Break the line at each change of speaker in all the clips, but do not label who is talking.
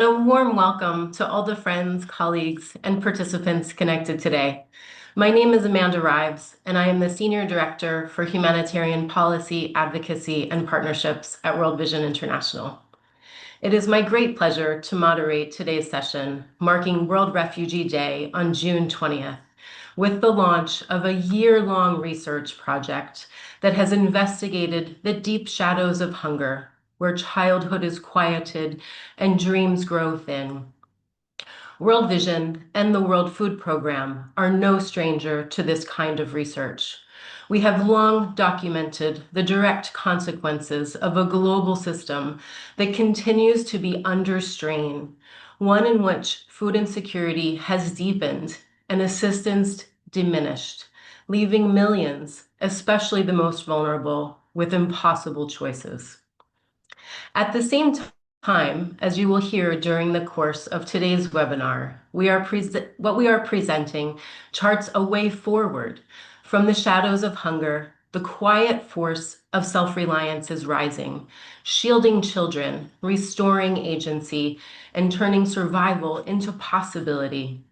A warm welcome to all the friends, colleagues, and participants connected today. My name is Amanda Rives, and I am the Senior Director for Humanitarian Policy, Advocacy, and Partnerships at World Vision International. It is my great pleasure to moderate today's session, marking World Refugee Day on June 20th, with the launch of a year-long research project that has investigated the deep shadows of hunger, where childhood is quieted and dreams grow thin. World Vision and the World Food Program are no stranger to this kind of research. We have long documented the direct consequences of a global system that continues to be under strain, one in which food insecurity has deepened and assistance diminished, leaving millions, especially the most vulnerable, with impossible choices. At the same time, as you will hear during the course of today's webinar, what we are presenting charts a way forward from the shadows of hunger. The quiet force of self-reliance is rising, shielding children, restoring agency, and turning survival into possibility.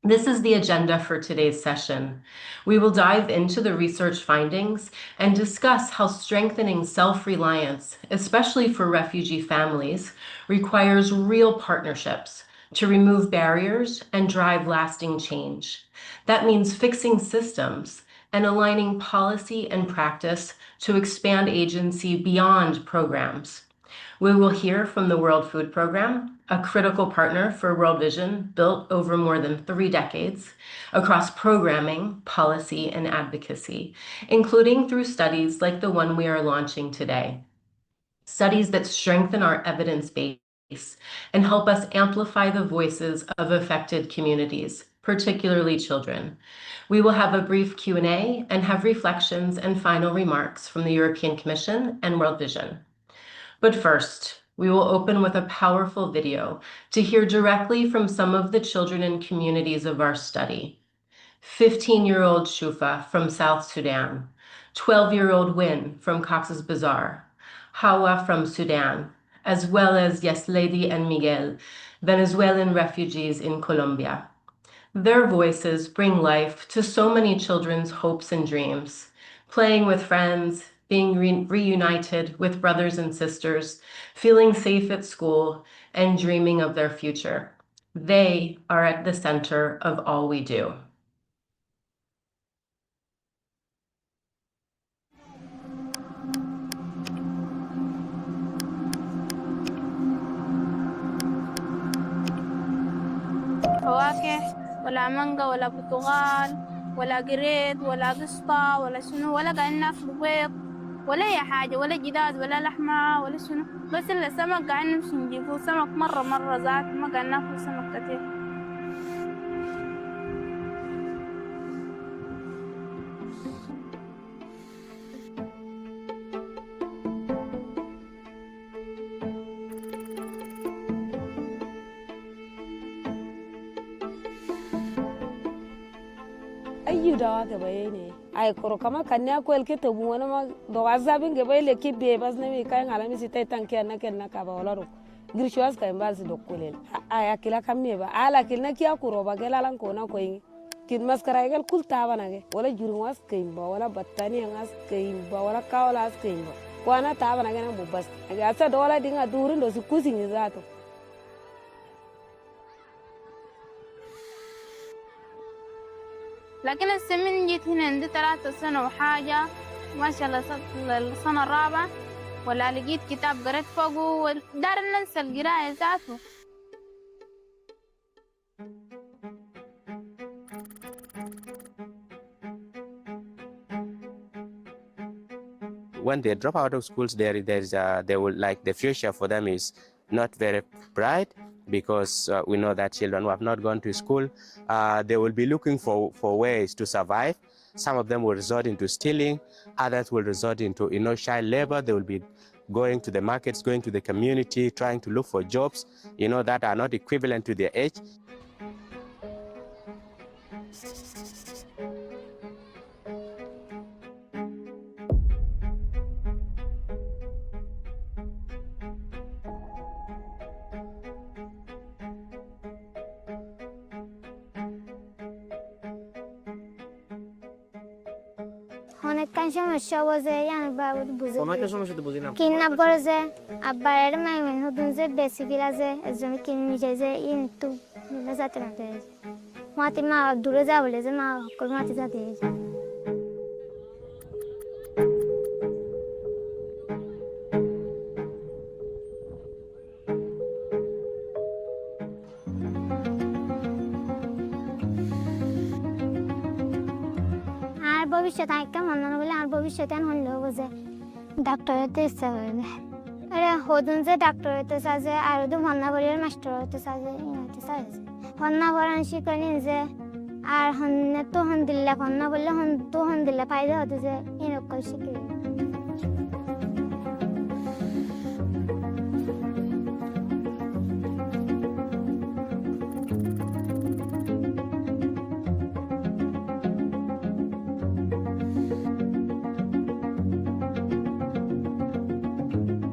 This is the agenda for today's session. We will dive into the research findings and discuss how strengthening self-reliance, especially for refugee families, requires real partnerships to remove barriers and drive lasting change. That means fixing systems and aligning policy and practice to expand agency beyond programs. We will hear from the World Food Program, a critical partner for World Vision built over more than 3 decades across programming, policy, and advocacy, including through studies like the one we are launching today. Studies that strengthen our evidence base and help us amplify the voices of affected communities, particularly children. We will have a brief Q&A and have reflections and final remarks from the European Commission and World Vision. But first, we will open with a powerful video to hear directly from some of the children and communities of our study. 15-year-old Shufa from South Sudan, 12-year-old Win from Cox's Bazar, Hawa from Sudan, as well as Yeslady and Miguel, Venezuelan refugees in Colombia. Their voices bring life to so many children's hopes and dreams, playing with friends, being reunited with brothers and sisters, feeling safe at school, and dreaming of their future. They are at the center of all we do.
فواكه ولا مانجا ولا برتقال ولا قريد ولا قشطة ولا شنو، ولا قاعدين ناكل بيض ولا أي حاجة، ولا جداد ولا لحمة ولا شنو، بس إلا سمك قاعدين نمشي نجيبه سمك مرة ذات، ما قاعدين ناكل سمك كتير.
dawa ke bayene ay koro kama kanya ko el ke to buona ma do azabin ke bayle ki be bas ne mi kay ngala mi sitay tanke na ken na ka ba wala ro girshwas kay mbal si dokulel ay akila kamme ba ala kilna ki akuro ba gela lan ko na ko yin kin maskara gel kul taba na ge wala jurun was kay ba wala battani ngas kay ba wala kawla as kay ba ko ana taba na ge na bubas aga sa do wala dinga durin do su kusin zato.
لكن السمين جيت هنا عندي 3 سنة وحاجة، ما شاء الله السنة الرابعة ولا لقيت كتاب قريت فوقه دار ننسى القراية ذاته.
When they drop out of schools, they will like the future for them is not very bright, because we know that children who have not gone to school, they will be looking for ways to survive. Some of them will resort into stealing, others will resort into child labor. They will be going to the markets, going to the community, trying to look for jobs, that are not equivalent to their age.
অনেকখান সমস্যা বোঝে ইয়ান বাবু বুঝে
অনেকটা সমস্যা তো বুঝি না
kidnap করে যে আব্বার মাই নতুন যে বেশি গিলা যে এজন কিন নিজে যে ইন তো না যাতে না মাতি মা দূরে যা বলে যে মা কল মাতি যাতে আর ভবিষ্যৎ আইকা মনে না বলে আর ভবিষ্যৎ আন হলো যে ডাক্তার হতে ইচ্ছা করে আরে হদুন যে ডাক্তার হতে চাইছে আর তো মন্না বলির মাস্টার হতে চাইছে হতে চাইছে হন্না বরান শিকানি যে আর হন্নে তো হন দিল্লা হন্না বললে হন তো হন দিল্লা ফায়দা হতে যে এরকম শিখে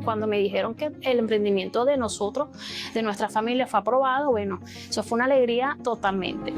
Cuando me dijeron que el emprendimiento de nosotros, de nuestra familia, fue aprobado, bueno, eso fue una alegría totalmente.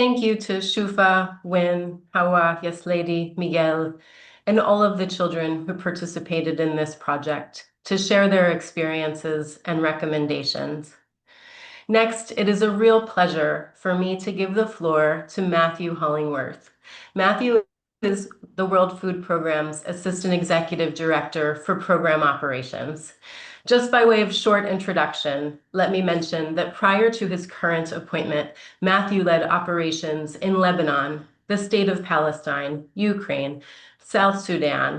Thank you to Shufa, Win, Hawa, Yes Lady, Miguel, and all of the children who participated in this project to share their experiences and recommendations. Next, it is a real pleasure for me to give the floor to Matthew Hollingworth. Matthew is the World Food Program's Assistant Executive Director for Program Operations. Just by way of short introduction, let me mention that prior to his current appointment, Matthew led operations in Lebanon, the State of Palestine, Ukraine, South Sudan,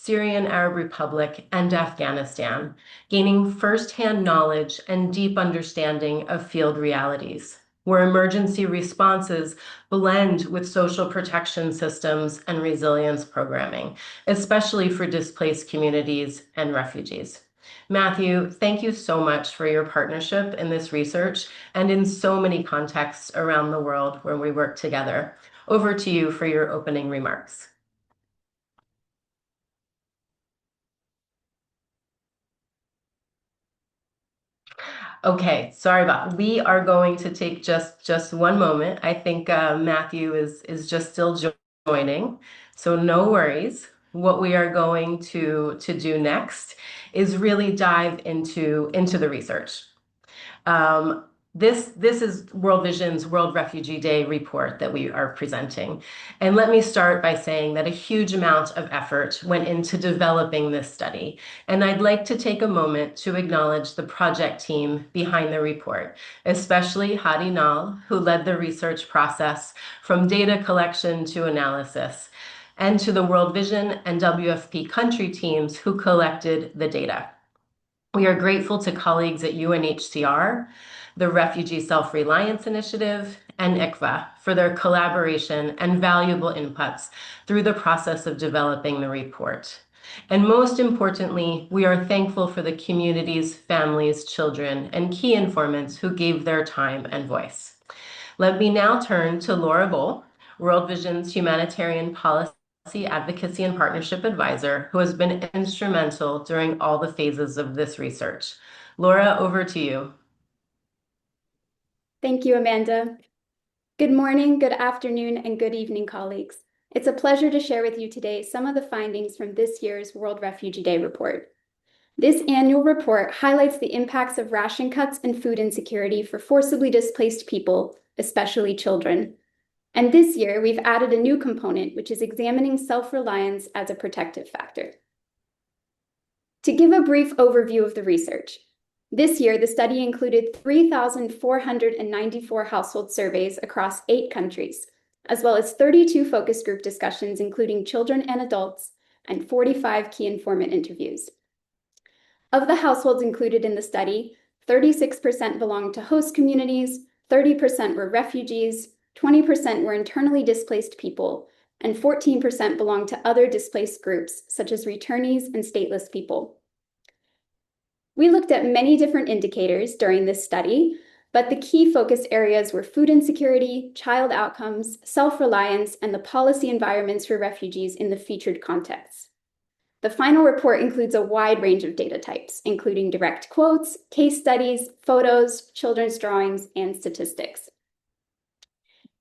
Syrian Arab Republic, and Afghanistan, gaining firsthand knowledge and deep understanding of field realities, where emergency responses blend with social protection systems and resilience programming, especially for displaced communities and refugees. Matthew, thank you so much for your partnership in this research and in so many contexts around the world where we work together. Over to you for your opening remarks. Okay, sorry about. We are going to take just one moment. I think Matthew is just still joining, so no worries. What we are going to do next is really dive into the research. This is World Vision's World Refugee Day report that we are presenting. And let me start by saying that a huge amount of effort went into developing this study. And I'd like to take a moment to acknowledge the project team behind the report, especially Hadi Nal, who led the research process from data collection to analysis, and to the World Vision and WFP country teams who collected the data. We are grateful to colleagues at UNHCR, the Refugee Self-Reliance Initiative, and ICVA for their collaboration and valuable inputs through the process of developing the report. And most importantly, we are thankful for the communities, families, children, and key informants who gave their time and voice. Let me now turn to Laura Bohl, World Vision's Humanitarian Policy Advocacy and Partnership Advisor, who has been instrumental during all the phases of this research. Laura, over to you.
Thank you, Amanda. Good morning, good afternoon, and good evening, colleagues. It's a pleasure to share with you today some of the findings from this year's World Refugee Day report. This annual report highlights the impacts of ration cuts and food insecurity for forcibly displaced people, especially children. And this year, we've added a new component, which is examining self-reliance as a protective factor. To give a brief overview of the research, this year, the study included 3,494 household surveys across 8 countries, as well as 32 focus group discussions, including children and adults, and 45 key informant interviews. Of the households included in the study, 36% belonged to host communities, 30% were refugees, 20% were internally displaced people, and 14% belonged to other displaced groups, such as returnees and stateless people. We looked at many different indicators during this study, but the key focus areas were food insecurity, child outcomes, self-reliance, and the policy environments for refugees in the featured contexts. The final report includes a wide range of data types, including direct quotes, case studies, photos, children's drawings, and statistics.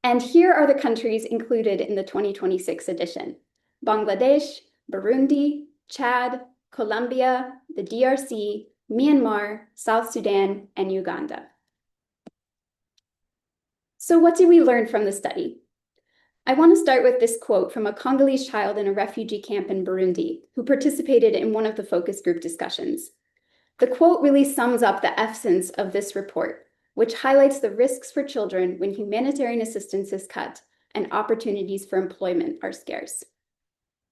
And here are the countries included in the 2026 edition: Bangladesh, Burundi, Chad, Colombia, the DRC, Myanmar, South Sudan, and Uganda. So what did we learn from the study? I want to start with this quote from a Congolese child in a refugee camp in Burundi who participated in one of the focus group discussions. The quote really sums up the essence of this report, which highlights the risks for children when humanitarian assistance is cut and opportunities for employment are scarce.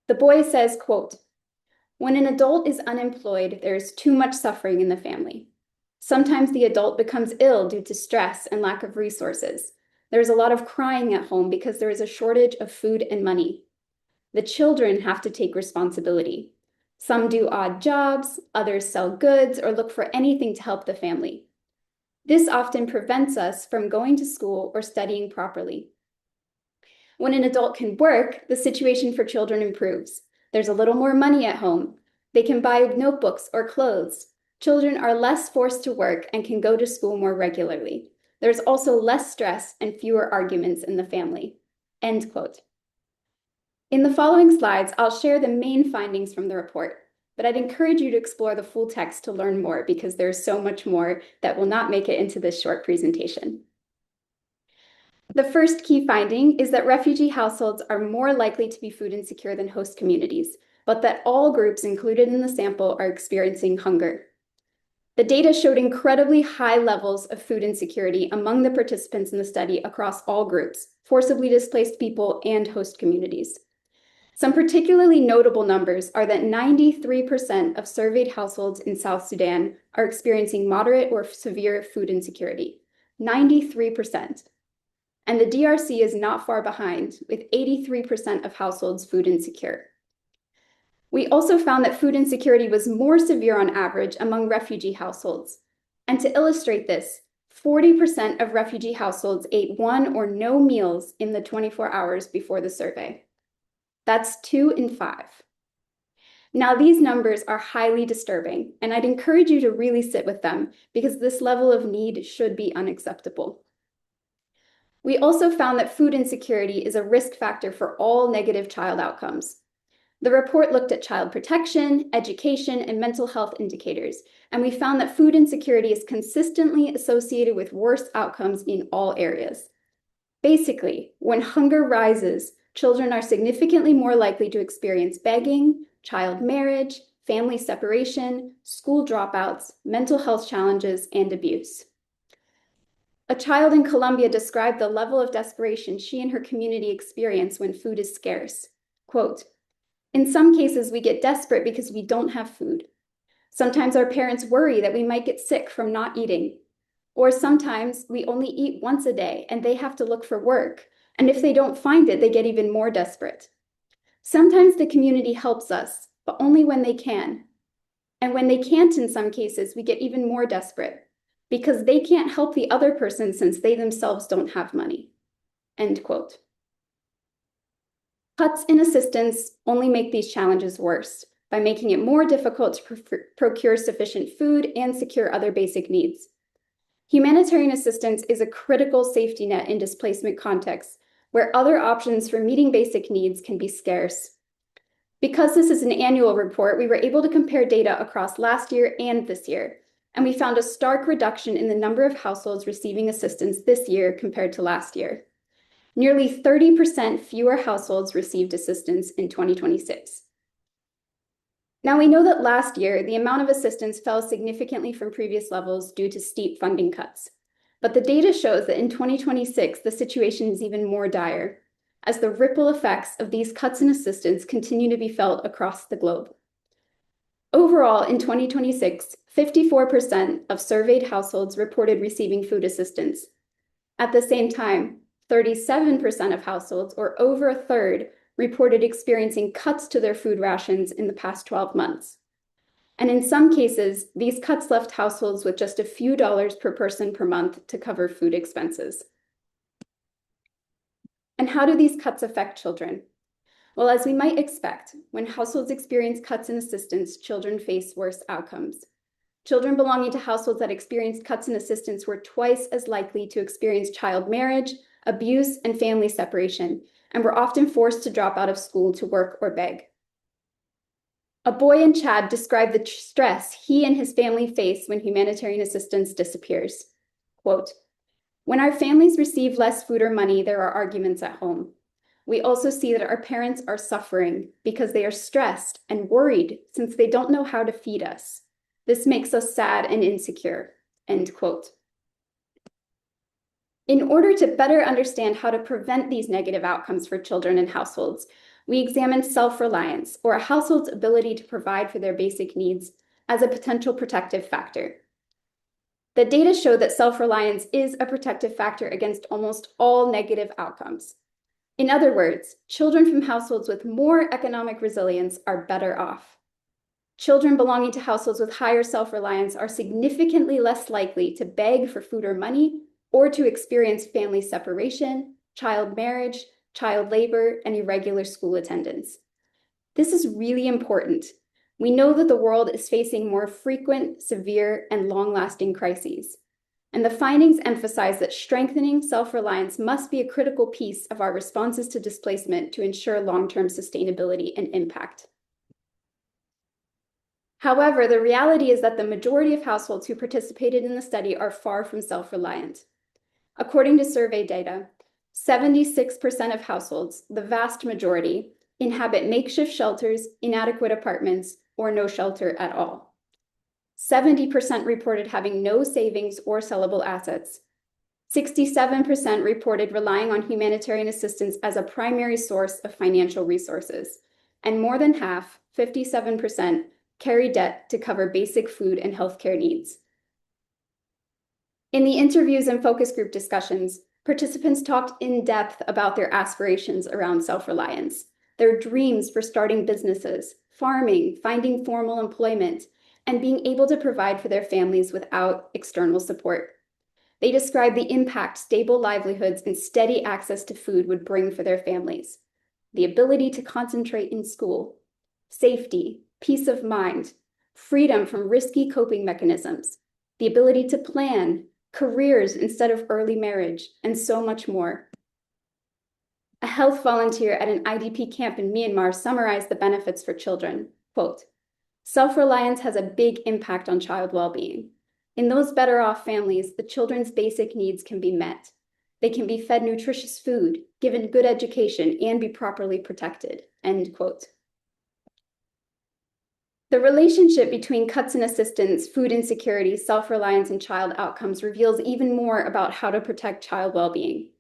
The boy says, quote, "When an adult is unemployed, there is too much suffering in the family. Sometimes the adult becomes ill due to stress and lack of resources. There's a lot of crying at home because there is a shortage of food and money. The children have to take responsibility. Some do odd jobs, others sell goods or look for anything to help the family. This often prevents us from going to school or studying properly. When an adult can work, the situation for children improves. There's a little more money at home. They can buy notebooks or clothes. Children are less forced to work and can go to school more regularly. There's also less stress and fewer arguments in the family." End quote. In the following slides, I'll share the main findings from the report, but I'd encourage you to explore the full text to learn more because there's so much more that will not make it into this short presentation. The first key finding is that refugee households are more likely to be food insecure than host communities, but that all groups included in the sample are experiencing hunger. The data showed incredibly high levels of food insecurity among the participants in the study across all groups, forcibly displaced people and host communities. Some particularly notable numbers are that 93% of surveyed households in South Sudan are experiencing moderate or severe food insecurity. 93%. And the DRC is not far behind, with 83% of households food insecure. We also found that food insecurity was more severe on average among refugee households. And to illustrate this, 40% of refugee households ate one or no meals in the 24 hours before the survey. That's 2 in 5. Now, these numbers are highly disturbing, and I'd encourage you to really sit with them because this level of need should be unacceptable. We also found that food insecurity is a risk factor for all negative child outcomes. The report looked at child protection, education, and mental health indicators, and we found that food insecurity is consistently associated with worse outcomes in all areas. Basically, when hunger rises, children are significantly more likely to experience begging, child marriage, family separation, school dropouts, mental health challenges, and abuse. A child in Colombia described the level of desperation she and her community experience when food is scarce. Quote, "In some cases, we get desperate because we don't have food. Sometimes our parents worry that we might get sick from not eating. Or sometimes we only eat once a day and they have to look for work. And if they don't find it, they get even more desperate. Sometimes the community helps us, but only when they can. And when they can't, in some cases, we get even more desperate because they can't help the other person since they themselves don't have money." End quote. Cuts in assistance only make these challenges worse by making it more difficult to procure sufficient food and secure other basic needs. Humanitarian assistance is a critical safety net in displacement contexts where other options for meeting basic needs can be scarce. Because this is an annual report, we were able to compare data across last year and this year, and we found a stark reduction in the number of households receiving assistance this year compared to last year. Nearly 30% fewer households received assistance in 2026. Now, we know that last year, the amount of assistance fell significantly from previous levels due to steep funding cuts. But the data shows that in 2026, the situation is even more dire, as the ripple effects of these cuts in assistance continue to be felt across the globe. Overall, in 2026, 54% of surveyed households reported receiving food assistance. At the same time, 37% of households, or over a third, reported experiencing cuts to their food rations in the past 12 months. And in some cases, these cuts left households with just a few dollars per person per month to cover food expenses. And how do these cuts affect children? Well, as we might expect, when households experience cuts in assistance, children face worse outcomes. Children belonging to households that experienced cuts in assistance were twice as likely to experience child marriage, abuse, and family separation, and were often forced to drop out of school to work or beg. A boy in Chad described the stress he and his family face when humanitarian assistance disappears. Quote, "When our families receive less food or money, there are arguments at home. We also see that our parents are suffering because they are stressed and worried since they don't know how to feed us. This makes us sad and insecure." End quote. In order to better understand how to prevent these negative outcomes for children and households, we examined self-reliance, or a household's ability to provide for their basic needs, as a potential protective factor. The data show that self-reliance is a protective factor against almost all negative outcomes. In other words, children from households with more economic resilience are better off. Children belonging to households with higher self-reliance are significantly less likely to beg for food or money, or to experience family separation, child marriage, child labor, and irregular school attendance. This is really important. We know that the world is facing more frequent, severe, and long-lasting crises. And the findings emphasize that strengthening self-reliance must be a critical piece of our responses to displacement to ensure long-term sustainability and impact. However, the reality is that the majority of households who participated in the study are far from self-reliant. According to survey data, 76% of households, the vast majority, inhabit makeshift shelters, inadequate apartments, or no shelter at all. 70% reported having no savings or sellable assets. 67% reported relying on humanitarian assistance as a primary source of financial resources. And more than half, 57%, carry debt to cover basic food and healthcare needs. In the interviews and focus group discussions, participants talked in depth about their aspirations around self-reliance, their dreams for starting businesses, farming, finding formal employment, and being able to provide for their families without external support. They described the impact stable livelihoods and steady access to food would bring for their families, the ability to concentrate in school, safety, peace of mind, freedom from risky coping mechanisms, the ability to plan, careers instead of early marriage, and so much more. A health volunteer at an IDP camp in Myanmar summarized the benefits for children. Quote, "Self-reliance has a big impact on child well-being. In those better off families, the children's basic needs can be met. They can be fed nutritious food, given good education, and be properly protected." End quote. The relationship between cuts in assistance, food insecurity, self-reliance, and child outcomes reveals even more about how to protect child well-being.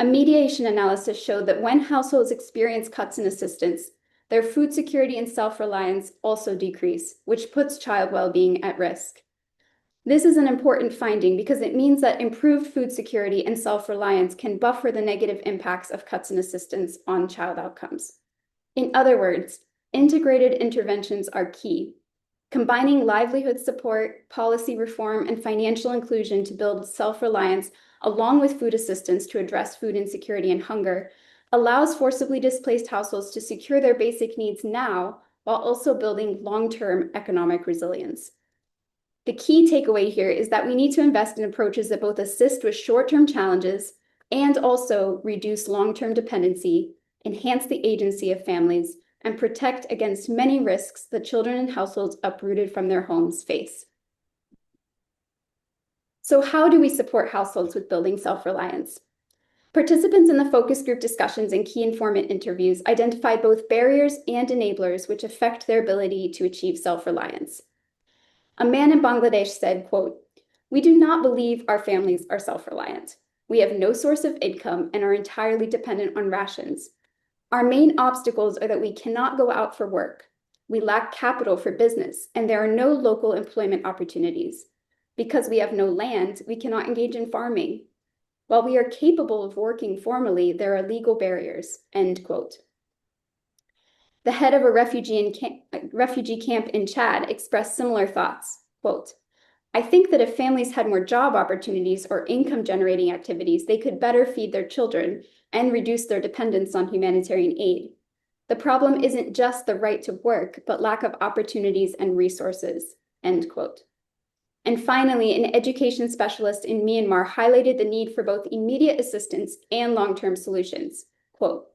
A mediation analysis showed that when households experience cuts in assistance, their food security and self-reliance also decrease, which puts child well-being at risk. This is an important finding because it means that improved food security and self-reliance can buffer the negative impacts of cuts in assistance on child outcomes. In other words, integrated interventions are key. Combining livelihood support, policy reform, and financial inclusion to build self-reliance, along with food assistance to address food insecurity and hunger, allows forcibly displaced households to secure their basic needs now, while also building long-term economic resilience. The key takeaway here is that we need to invest in approaches that both assist with short-term challenges and also reduce long-term dependency, enhance the agency of families, and protect against many risks that children and households uprooted from their homes face. So how do we support households with building self-reliance? Participants in the focus group discussions and key informant interviews identified both barriers and enablers which affect their ability to achieve self-reliance. A man in Bangladesh said, quote, "We do not believe our families are self-reliant. We have no source of income and are entirely dependent on rations. Our main obstacles are that we cannot go out for work. We lack capital for business, and there are no local employment opportunities. Because we have no land, we cannot engage in farming. While we are capable of working formally, there are legal barriers." End quote. The head of a refugee camp in Chad expressed similar thoughts. Quote, I think that if families had more job opportunities or income-generating activities, they could better feed their children and reduce their dependence on humanitarian aid. The problem isn't just the right to work, but lack of opportunities and resources, end quote. And finally, an education specialist in Myanmar highlighted the need for both immediate assistance and long-term solutions. Quote,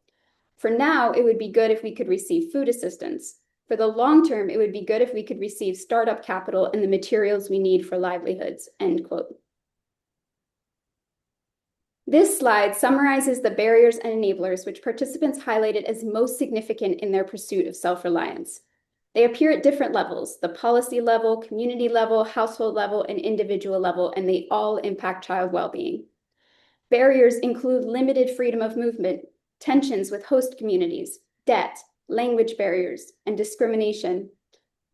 for now, it would be good if we could receive food assistance. For the long term, it would be good if we could receive startup capital and the materials we need for livelihoods, end quote. This slide summarizes the barriers and enablers which participants highlighted as most significant in their pursuit of self-reliance. They appear at different levels, the policy level, community level, household level, and individual level, and they all impact child well-being. Barriers include limited freedom of movement, tensions with host communities, debt, language barriers, and discrimination.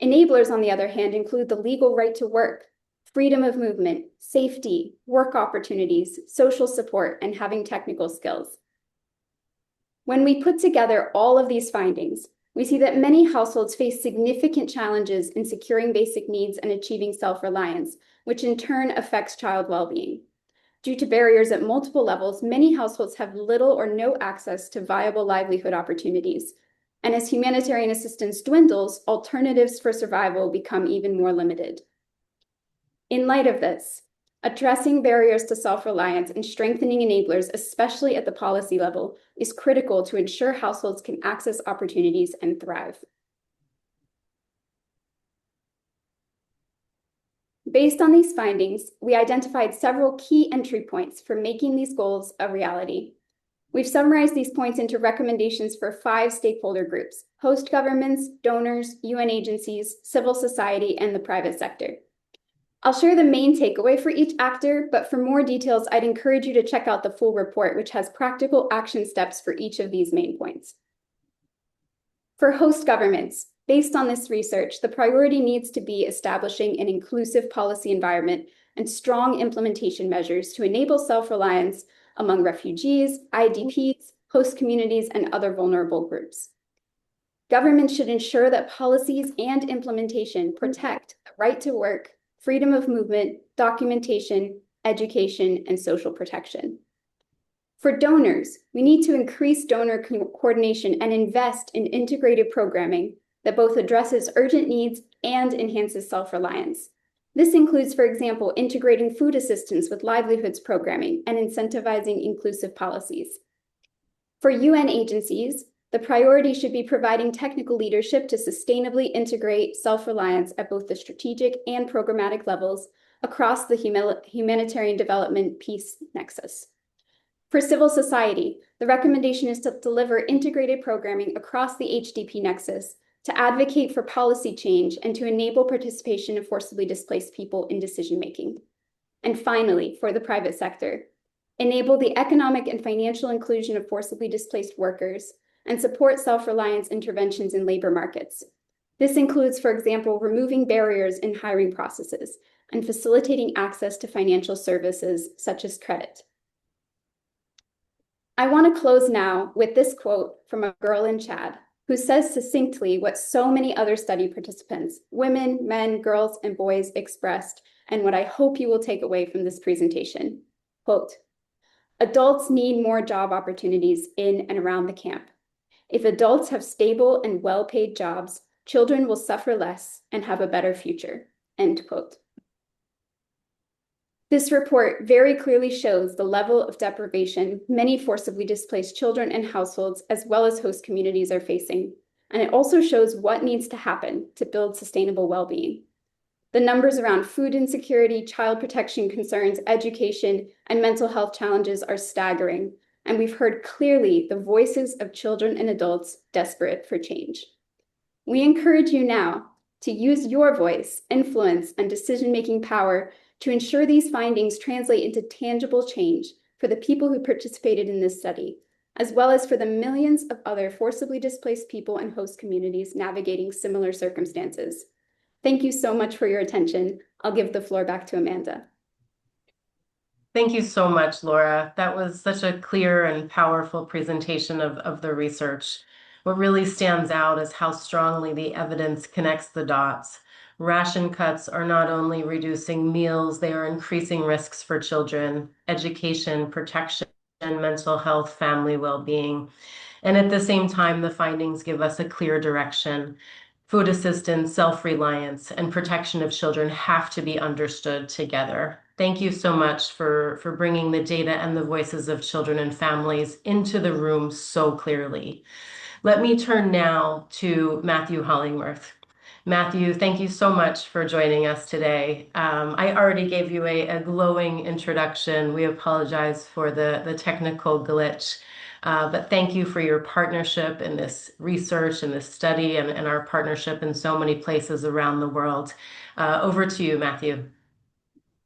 Enablers, on the other hand, include the legal right to work, freedom of movement, safety, work opportunities, social support, and having technical skills. When we put together all of these findings, we see that many households face significant challenges in securing basic needs and achieving self-reliance, which in turn affects child well-being. Due to barriers at multiple levels, many households have little or no access to viable livelihood opportunities. And as humanitarian assistance dwindles, alternatives for survival become even more limited. In light of this, addressing barriers to self-reliance and strengthening enablers, especially at the policy level, is critical to ensure households can access opportunities and thrive. Based on these findings, we identified several key entry points for making these goals a reality. We've summarized these points into recommendations for 5 stakeholder groups: host governments, donors, UN agencies, civil society, and the private sector. I'll share the main takeaway for each actor, but for more details, I'd encourage you to check out the full report, which has practical action steps for each of these main points. For host governments, based on this research, the priority needs to be establishing an inclusive policy environment and strong implementation measures to enable self-reliance among refugees, IDPs, host communities, and other vulnerable groups. Governments should ensure that policies and implementation protect the right to work, freedom of movement, documentation, education, and social protection. For donors, we need to increase donor coordination and invest in integrated programming that both addresses urgent needs and enhances self-reliance. This includes, for example, integrating food assistance with livelihoods programming and incentivizing inclusive policies. For UN agencies, the priority should be providing technical leadership to sustainably integrate self-reliance at both the strategic and programmatic levels across the humanitarian development peace nexus. For civil society, the recommendation is to deliver integrated programming across the HDP nexus to advocate for policy change and to enable participation of forcibly displaced people in decision-making. And finally, for the private sector, enable the economic and financial inclusion of forcibly displaced workers and support self-reliance interventions in labor markets. This includes, for example, removing barriers in hiring processes and facilitating access to financial services such as credit. I want to close now with this quote from a girl in Chad who says succinctly what so many other study participants, women, men, girls, and boys expressed, and what I hope you will take away from this presentation. Quote, adults need more job opportunities in and around the camp. If adults have stable and well-paid jobs, children will suffer less and have a better future, end quote. This report very clearly shows the level of deprivation many forcibly displaced children and households, as well as host communities, are facing. And it also shows what needs to happen to build sustainable well-being. The numbers around food insecurity, child protection concerns, education, and mental health challenges are staggering. And we've heard clearly the voices of children and adults desperate for change. We encourage you now to use your voice, influence, and decision-making power to ensure these findings translate into tangible change for the people who participated in this study, as well as for the millions of other forcibly displaced people and host communities navigating similar circumstances. Thank you so much for your attention. I'll give the floor back to Amanda.
Thank you so much, Laura. That was such a clear and powerful presentation of the research. What really stands out is how strongly the evidence connects the dots. Ration cuts are not only reducing meals, they are increasing risks for children, education, protection, mental health, family well-being. And at the same time, the findings give us a clear direction. Food assistance, self-reliance, and protection of children have to be understood together. Thank you so much for bringing the data and the voices of children and families into the room so clearly. Let me turn now to Matthew Hollingworth. Matthew, thank you so much for joining us today. I already gave you a glowing introduction. We apologize for the technical glitch, but thank you for your partnership in this research and this study and our partnership in so many places around the world. Over to you, Matthew.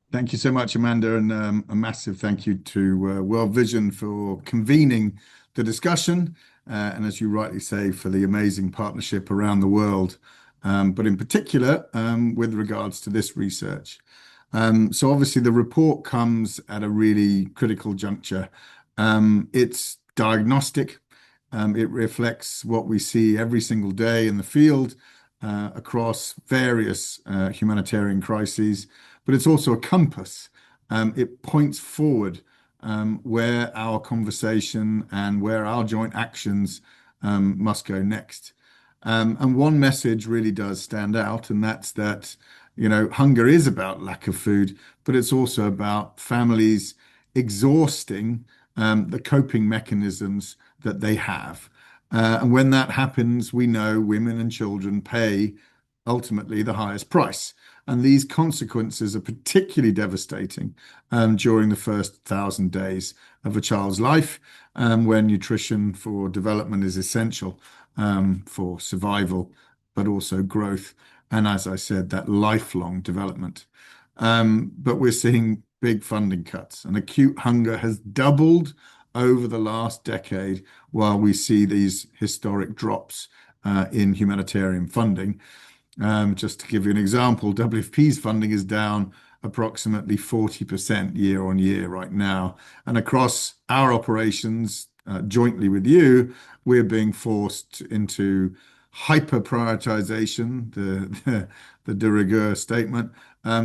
Thank you so much, Amanda, and a massive thank you to World Vision for convening the discussion, and as you rightly say, for the amazing partnership around the world, but in particular with regards to this research. So obviously the report comes at a really critical juncture. It's diagnostic. It reflects what we see every single day in the field across various humanitarian crises, but it's also a compass. It points forward where our conversation and where our joint actions must go next. And one message really does stand out, and that's that, hunger is about lack of food, but it's also about families exhausting the coping mechanisms that they have. And when that happens, we know women and children pay ultimately the highest price. And these consequences are particularly devastating during the first 1,000 days of a child's life, where nutrition for development is essential for survival, but also growth. And as I said, that lifelong development. But we're seeing big funding cuts, and acute hunger has doubled over the last decade, while we see these historic drops in humanitarian funding. Just to give you an example, WFP's funding is down approximately 40% year on year right now. And across our operations, jointly with you, we're being forced into hyper prioritization, the de rigueur statement,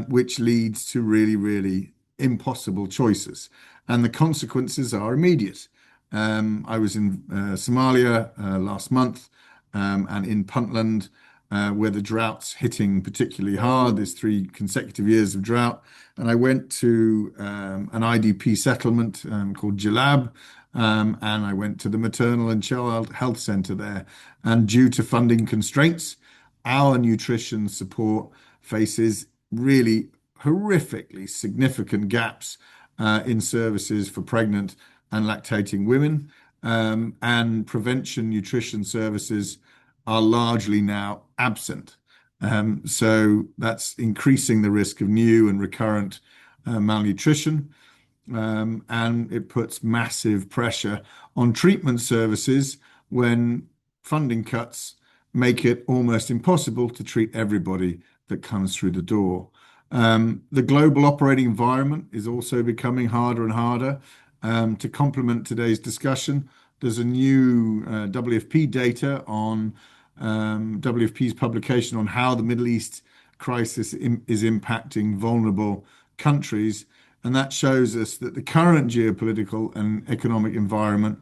which leads to really, really impossible choices. And the consequences are immediate. I was in Somalia last month and in Puntland, where the drought's hitting particularly hard. There's 3 consecutive years of drought. And I went to an IDP settlement called Jalab, and I went to the maternal and child health center there. And due to funding constraints, our nutrition support faces really horrifically significant gaps in services for pregnant and lactating women. And prevention nutrition services are largely now absent. So that's increasing the risk of new and recurrent malnutrition. And it puts massive pressure on treatment services when funding cuts make it almost impossible to treat everybody that comes through the door. The global operating environment is also becoming harder and harder. To complement today's discussion, there's a new WFP data on WFP's publication on how the Middle East crisis is impacting vulnerable countries. And that shows us that the current geopolitical and economic environment,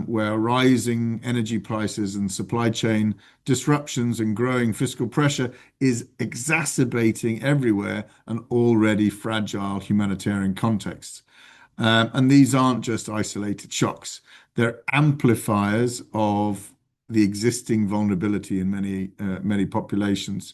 where rising energy prices and supply chain disruptions and growing fiscal pressure is exacerbating everywhere an already fragile humanitarian context. And these aren't just isolated shocks. They're amplifiers of the existing vulnerability in many populations.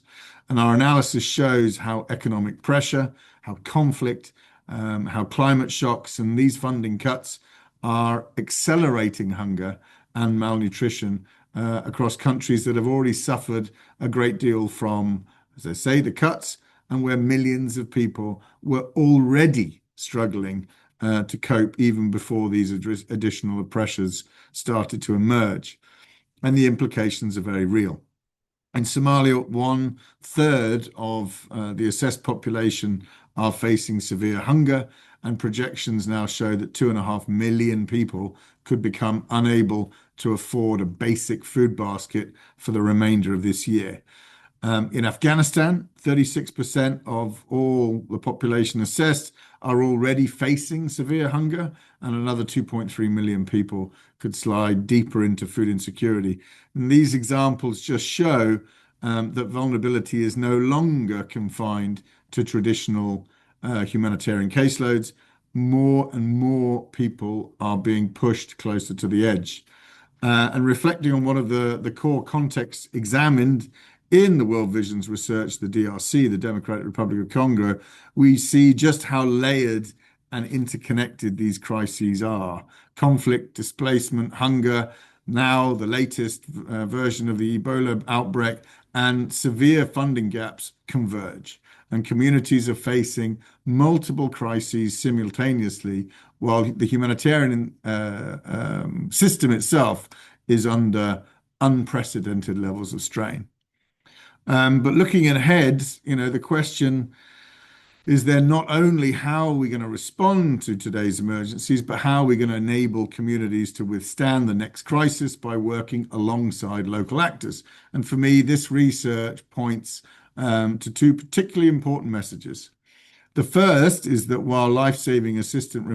And our analysis shows how economic pressure, how conflict, how climate shocks and these funding cuts are accelerating hunger and malnutrition across countries that have already suffered a great deal from, as I say, the cuts, and where millions of people were already struggling to cope even before these additional pressures started to emerge. And the implications are very real. In Somalia, 1/3 of the assessed population are facing severe hunger, and projections now show that 2.5 million people could become unable to afford a basic food basket for the remainder of this year. In Afghanistan, 36% of all the population assessed are already facing severe hunger, and another 2.3 million people could slide deeper into food insecurity. And these examples just show that vulnerability is no longer confined to traditional humanitarian caseloads. More and more people are being pushed closer to the edge. And reflecting on one of the core contexts examined in the World Vision's research, the DRC, the Democratic Republic of Congo, we see just how layered and interconnected these crises are. Conflict, displacement, hunger, now the latest version of the Ebola outbreak, and severe funding gaps converge. And communities are facing multiple crises simultaneously, while the humanitarian system itself is under unprecedented levels of strain. But looking ahead, the question is then not only how are we going to respond to today's emergencies, but how are we going to enable communities to withstand the next crisis by working alongside local actors? And for me, this research points to two particularly important messages. The first is that while life-saving assistance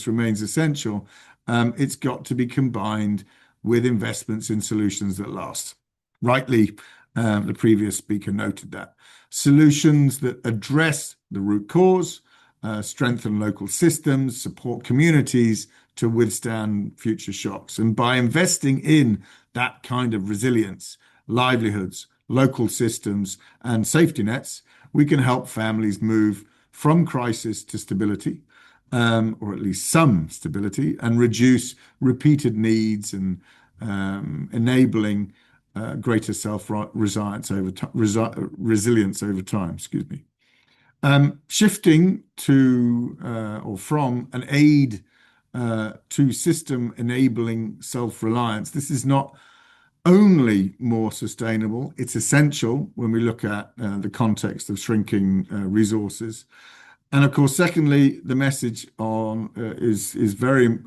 remains essential, it's got to be combined with investments in solutions that last. Rightly, the previous speaker noted that. Solutions that address the root cause, strengthen local systems, support communities to withstand future shocks. And by investing in that kind of resilience, livelihoods, local systems, and safety nets, we can help families move from crisis to stability, or at least some stability, and reduce repeated needs and enabling greater self-reliance resilience over time. Excuse me. Shifting to or from an aid to system enabling self-reliance. This is not only more sustainable, it's essential when we look at the context of shrinking resources. And of course, secondly, the message is very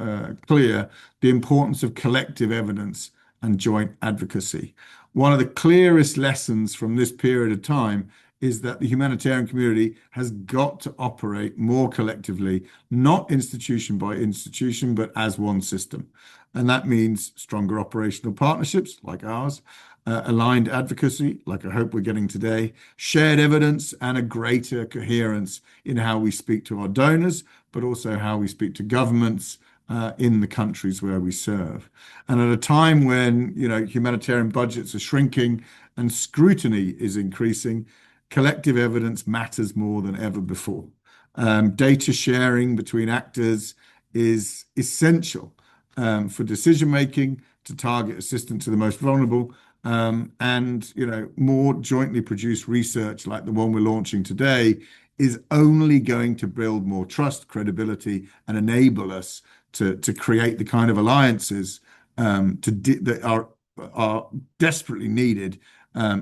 clear, the importance of collective evidence and joint advocacy. One of the clearest lessons from this period of time is that the humanitarian community has got to operate more collectively, not institution by institution, but as one system. And that means stronger operational partnerships like ours, aligned advocacy, like I hope we're getting today, shared evidence, and a greater coherence in how we speak to our donors, but also how we speak to governments in the countries where we serve. And at a time when humanitarian budgets are shrinking and scrutiny is increasing, collective evidence matters more than ever before. Data sharing between actors is essential for decision making, to target assistance to the most vulnerable, and more jointly produced research like the one we're launching today is only going to build more trust, credibility, and enable us to create the kind of alliances that are desperately needed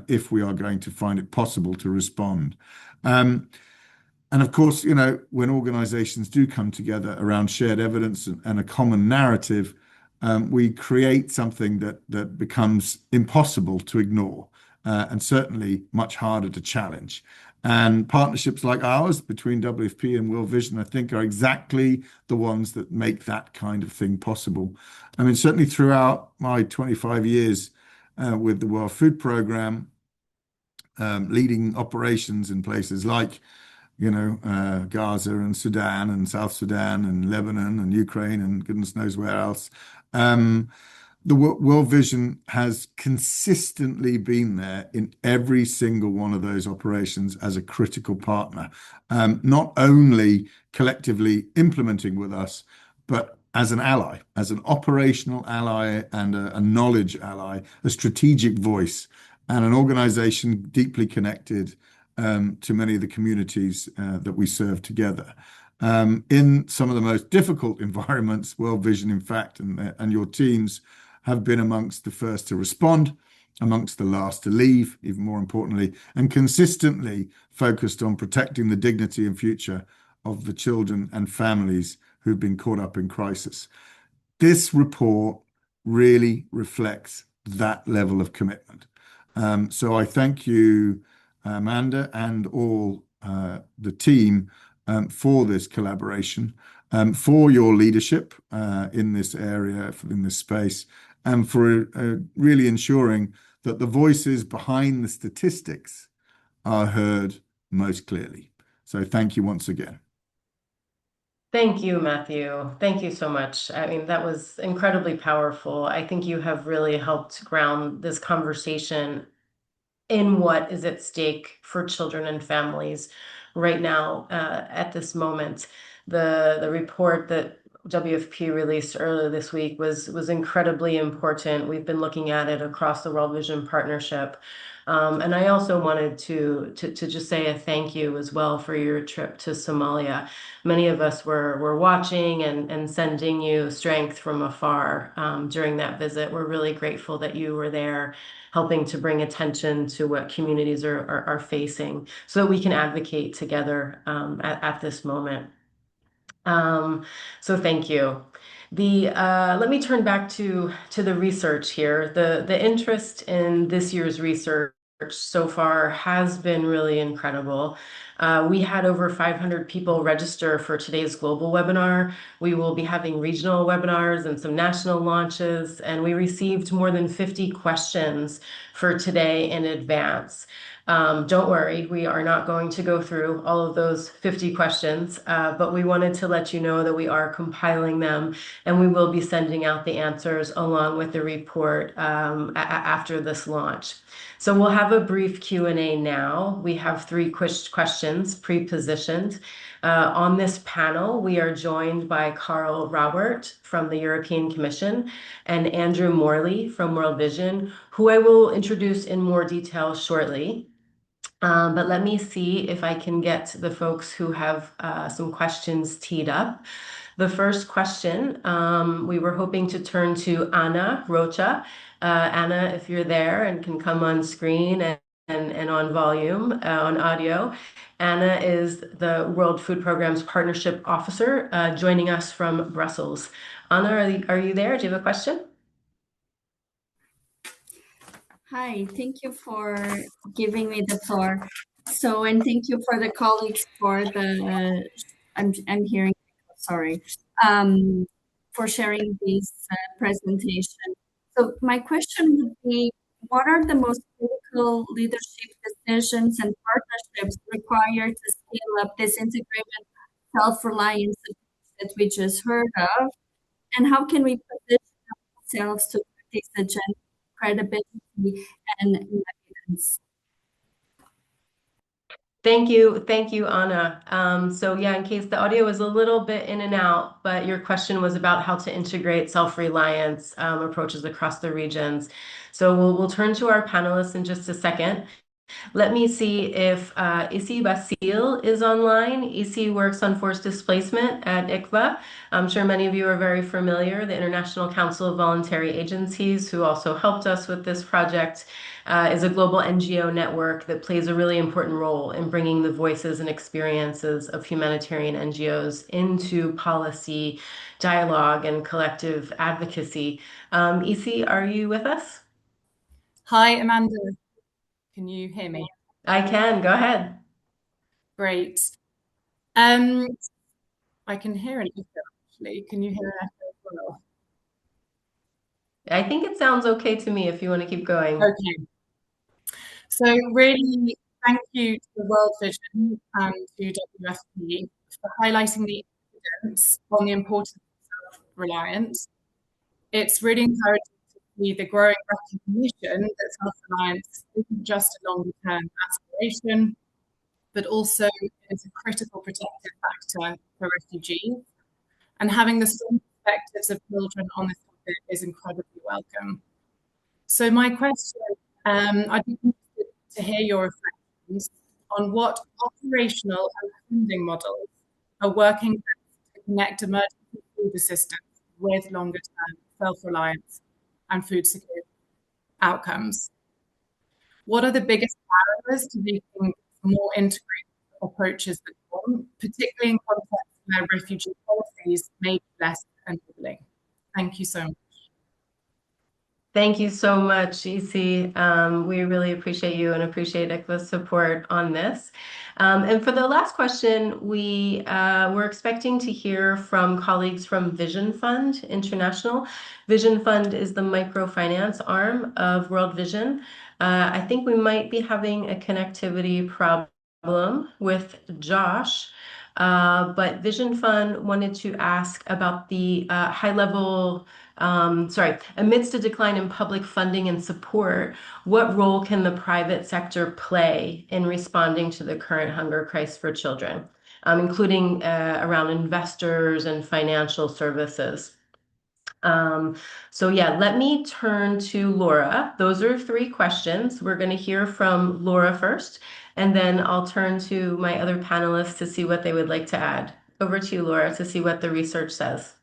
if we are going to find it possible to respond. And of course, when organizations do come together around shared evidence and a common narrative, we create something that becomes impossible to ignore and certainly much harder to challenge. And partnerships like ours between WFP and World Vision, I think, are exactly the ones that make that kind of thing possible. I mean, certainly throughout my 25 years with the World Food Programme, leading operations in places like Gaza and Sudan and South Sudan and Lebanon and Ukraine and goodness knows where else. The World Vision has consistently been there in every single one of those operations as a critical partner, not only collectively implementing with us, but as an ally, as an operational ally and a knowledge ally, a strategic voice, and an organization deeply connected to many of the communities that we serve together. In some of the most difficult environments, World Vision, in fact, and your teams have been amongst the first to respond, amongst the last to leave, even more importantly, and consistently focused on protecting the dignity and future of the children and families who've been caught up in crisis. This report really reflects that level of commitment. So I thank you, Amanda, and all the team for this collaboration, for your leadership in this area, in this space, and for really ensuring that the voices behind the statistics are heard most clearly. So thank you once again.
Thank you, Matthew. Thank you so much. I mean, that was incredibly powerful. I think you have really helped ground this conversation in what is at stake for children and families right now at this moment. The report that WFP released earlier this week was incredibly important. We've been looking at it across the World Vision Partnership. And I also wanted to just say a thank you as well for your trip to Somalia. Many of us were watching and sending you strength from afar during that visit. We're really grateful that you were there, helping to bring attention to what communities are facing so that we can advocate together at this moment. So thank you. Let me turn back to the research here. The interest in this year's research so far has been really incredible. We had over 500 people register for today's global webinar. We will be having regional webinars and some national launches, and we received more than 50 questions for today in advance. Don't worry, we are not going to go through all of those 50 questions, but we wanted to let you know that we are compiling them and we will be sending out the answers along with the report after this launch. So we'll have a brief Q&A now. We have 3 questions pre-positioned. On this panel, we are joined by Carl Rauwert from the European Commission and Andrew Morley from World Vision, who I will introduce in more detail shortly. But let me see if I can get the folks who have some questions teed up. The first question, we were hoping to turn to Anna Rocha. Anna, if you're there and can come on screen and on volume, on audio. Anna is the World Food Programme's Partnership Officer, joining us from Brussels. Anna, are you there? Do you have a question?
Hi, thank you for giving me the floor. And thank you for the colleagues for the, I'm hearing, sorry, for sharing this presentation. So my question would be, what are the most critical leadership decisions and partnerships required to scale up this integrated self-reliance that we just heard of? And how can we position ourselves to this agenda, credibility, and evidence?
Thank you, Anna. So yeah, in case the audio was a little bit in and out, but your question was about how to integrate self-reliance approaches across the regions. So we'll turn to our panelists in just a second. Let me see if Issy Basile is online. Issy works on forced displacement at ICVA. I'm sure many of you are very familiar. The International Council of Voluntary Agencies, who also helped us with this project, is a global NGO network that plays a really important role in bringing the voices and experiences of humanitarian NGOs into policy, dialogue, and collective advocacy. Issy, are you with us?
Hi, Amanda. Can you hear me?
I can. Go ahead.
Great. I can hear an echo, actually. Can you hear an echo as well?
I think it sounds okay to me if you want to keep going.
Okay. So really, thank you to the World Vision and to WFP for highlighting the evidence on the importance of self-reliance. It's really encouraging to see the growing recognition that self-reliance isn't just a longer-term aspiration, but also is a critical protective factor for refugees. And having the strong perspectives of children on this topic is incredibly welcome. So my question, I'd be interested to hear your reflections on what operational and funding models are working to connect emergency food assistance with longer-term self-reliance and food security outcomes. What are the biggest barriers to making more integrated approaches that form, particularly in contexts where refugee policies may be less enabling? Thank you so much.
Thank you so much, EC. We really appreciate you and appreciate ICVA's support on this. And for the last question, we're expecting to hear from colleagues from Vision Fund International. Vision Fund is the microfinance arm of World Vision. I think we might be having a connectivity problem with Josh. But Vision Fund wanted to ask about the amidst a decline in public funding and support, what role can the private sector play in responding to the current hunger crisis for children, including around investors and financial services? So yeah, let me turn to Laura. Those are 3 questions. We're going to hear from Laura first, and then I'll turn to my other panelists to see what they would like to add. Over to you, Laura, to see what the research says.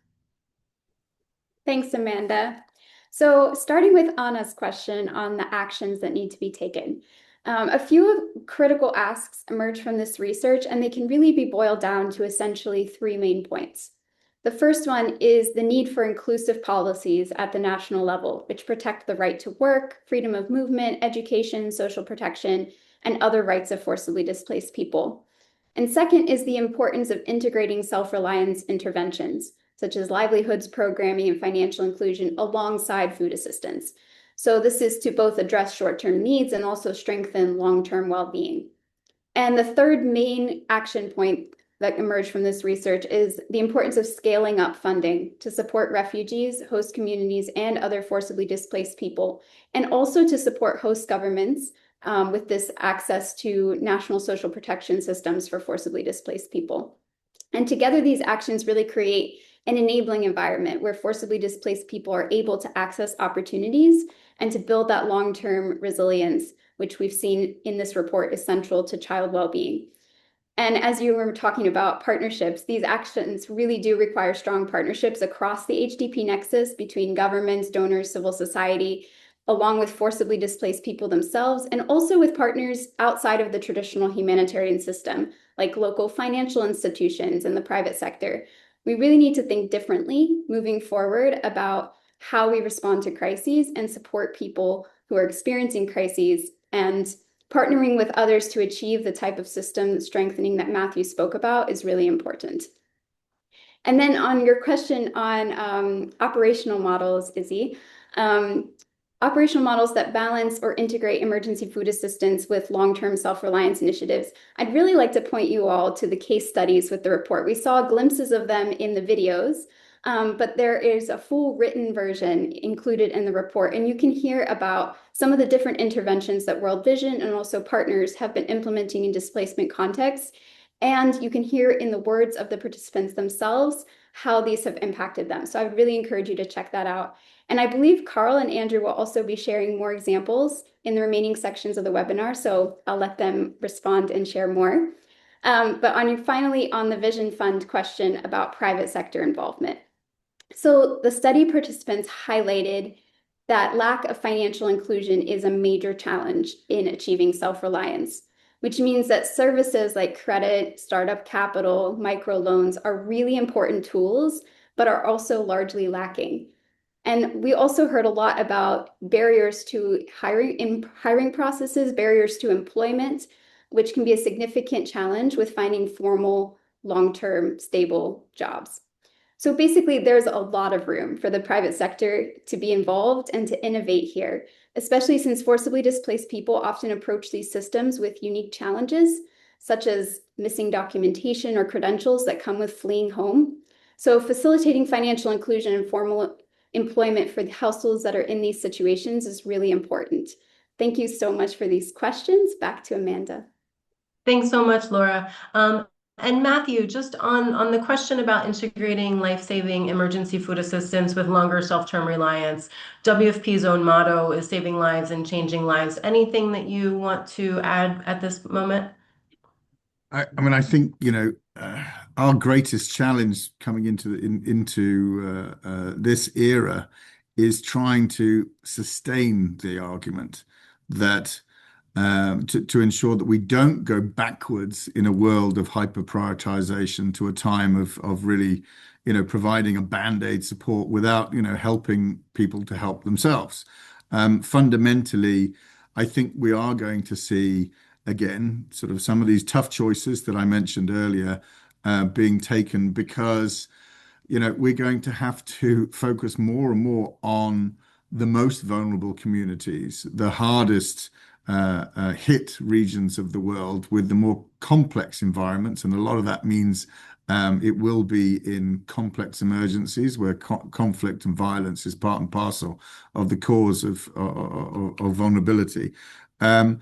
Thanks, Amanda. So starting with Anna's question on the actions that need to be taken. A few critical asks emerge from this research, and they can really be boiled down to essentially 3 main points. The first one is the need for inclusive policies at the national level, which protect the right to work, freedom of movement, education, social protection, and other rights of forcibly displaced people. And second is the importance of integrating self-reliance interventions, such as livelihoods programming and financial inclusion alongside food assistance. So this is to both address short-term needs and also strengthen long-term well-being. And the third main action point that emerged from this research is the importance of scaling up funding to support refugees, host communities, and other forcibly displaced people, and also to support host governments with this access to national social protection systems for forcibly displaced people. And together, these actions really create an enabling environment where forcibly displaced people are able to access opportunities and to build that long-term resilience, which we've seen in this report is central to child well-being. And as you were talking about partnerships, these actions really do require strong partnerships across the HDP nexus between governments, donors, civil society, along with forcibly displaced people themselves, and also with partners outside of the traditional humanitarian system, like local financial institutions and the private sector. We really need to think differently moving forward about how we respond to crises and support people who are experiencing crises, and partnering with others to achieve the type of system strengthening that Matthew spoke about is really important. And then on your question on operational models, Izzy, operational models that balance or integrate emergency food assistance with long-term self-reliance initiatives, I'd really like to point you all to the case studies with the report. We saw glimpses of them in the videos, but there is a full written version included in the report, and you can hear about some of the different interventions that World Vision and also partners have been implementing in displacement contexts. And you can hear in the words of the participants themselves how these have impacted them. So I would really encourage you to check that out. And I believe Carl and Andrew will also be sharing more examples in the remaining sections of the webinar, so I'll let them respond and share more. But finally, on the Vision Fund question about private sector involvement. So the study participants highlighted that lack of financial inclusion is a major challenge in achieving self-reliance, which means that services like credit, startup capital, microloans are really important tools, but are also largely lacking. And we also heard a lot about barriers to hiring processes, barriers to employment, which can be a significant challenge with finding formal, long-term, stable jobs. So basically, there's a lot of room for the private sector to be involved and to innovate here, especially since forcibly displaced people often approach these systems with unique challenges, such as missing documentation or credentials that come with fleeing home. So facilitating financial inclusion and formal employment for the households that are in these situations is really important. Thank you so much for these questions. Back to Amanda.
Thanks so much, Laura. And Matthew, just on the question about integrating life-saving emergency food assistance with longer self-term reliance, WFP's own motto is saving lives and changing lives. Anything that you want to add at this moment?
I mean, I think, our greatest challenge coming into this era is trying to sustain the argument that to ensure that we don't go backwards in a world of hyper prioritization to a time of really, providing a band-aid support without, helping people to help themselves. Fundamentally, I think we are going to see, again, sort of some of these tough choices that I mentioned earlier being taken because we're going to have to focus more and more on the most vulnerable communities, the hardest hit regions of the world with the more complex environments. And a lot of that means it will be in complex emergencies where conflict and violence is part and parcel of the cause of vulnerability. And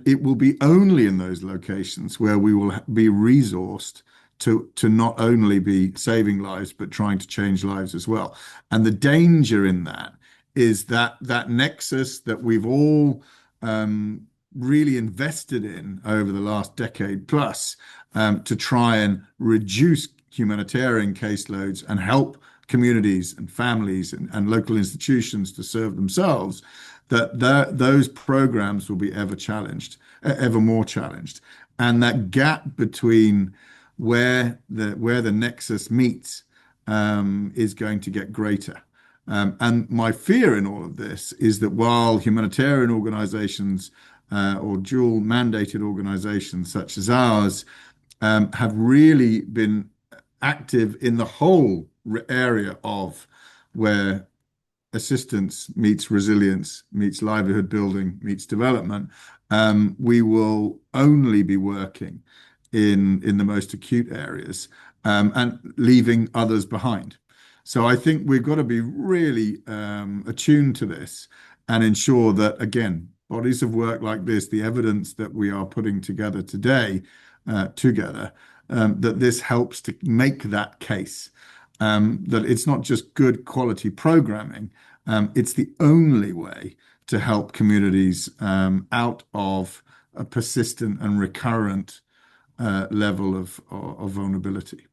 it will be only in those locations where we will be resourced to not only be saving lives, but trying to change lives as well. And the danger in that is that nexus that we've all really invested in over the last decade plus to try and reduce humanitarian caseloads and help communities and families and local institutions to serve themselves, those programs will be ever more challenged. And that gap between where the nexus meets is going to get greater. And my fear in all of this is that while humanitarian organizations or dual mandated organizations such as ours have really been active in the whole area of where assistance meets resilience, meets livelihood building, meets development, we will only be working in the most acute areas and leaving others behind. So I think we've got to be really attuned to this and ensure that, again, bodies of work like this, the evidence that we are putting together today, that this helps to make that case, that it's not just good quality programming, it's the only way to help communities out of a persistent and recurrent level of vulnerability.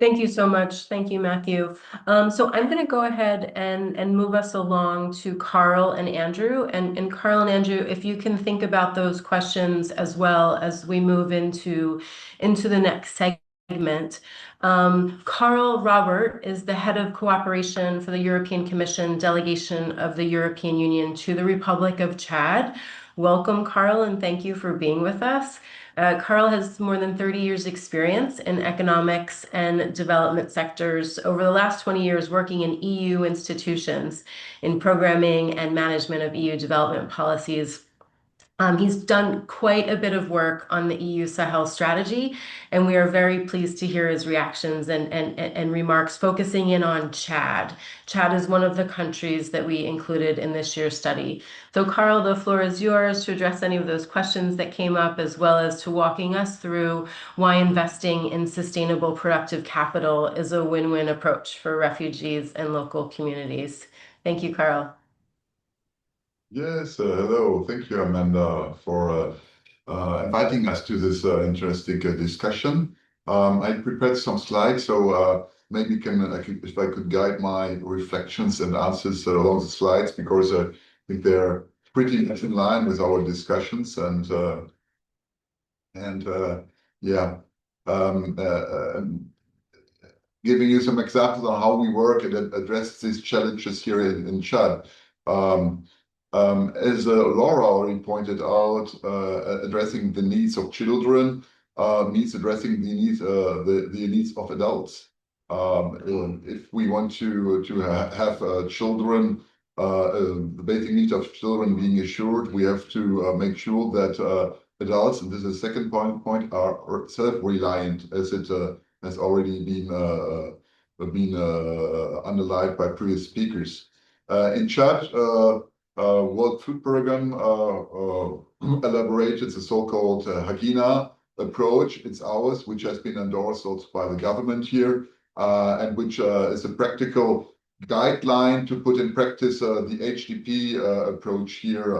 Thank you so much. Thank you, Matthew. So I'm going to go ahead and move us along to Carl and Andrew. And Carl and Andrew, if you can think about those questions as well as we move into the next segment. Carl Robert is the head of cooperation for the European Commission delegation of the European Union to the Republic of Chad. Welcome, Carl, and thank you for being with us. Carl has more than 30 years experience in economics and development sectors, over the last 20 years working in EU institutions in programming and management of EU development policies. He's done quite a bit of work on the EU Sahel strategy, and we are very pleased to hear his reactions and remarks focusing in on Chad. Chad is one of the countries that we included in this year's study. So Carl, the floor is yours to address any of those questions that came up, as well as to walking us through why investing in sustainable productive capital is a win-win approach for refugees and local communities. Thank you, Carl.
Yes, hello. Thank you, Amanda, for inviting us to this interesting discussion. I prepared some slides, so maybe if I could guide my reflections and answers along the slides, because I think they're pretty much in line with our discussions giving you some examples on how we work and address these challenges here in Chad. As Laura already pointed out, addressing the needs of children means addressing the needs of adults. If we want to have children, the basic needs of children being assured, we have to make sure that adults, and this is the second point, are self-reliant, as it has already been underlined by previous speakers. In Chad, World Food Program elaborated the so-called Hagina approach. It's ours, which has been endorsed also by the government here, and which is a practical guideline to put in practice the HDP approach here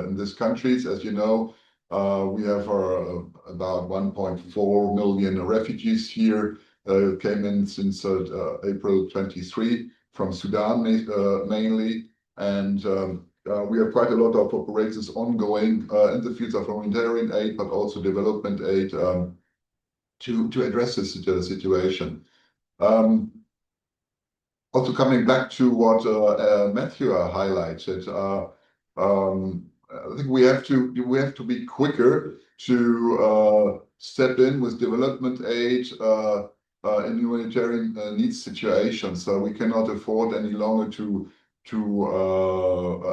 in these countries. As you know, we have about 1.4 million refugees here, came in since April 23 from Sudan mainly. And we have quite a lot of operations ongoing in the fields of humanitarian aid, but also development aid to address this situation. Also coming back to what Matthew highlighted, I think we have to be quicker to step in with development aid in humanitarian needs situations. So we cannot afford any longer to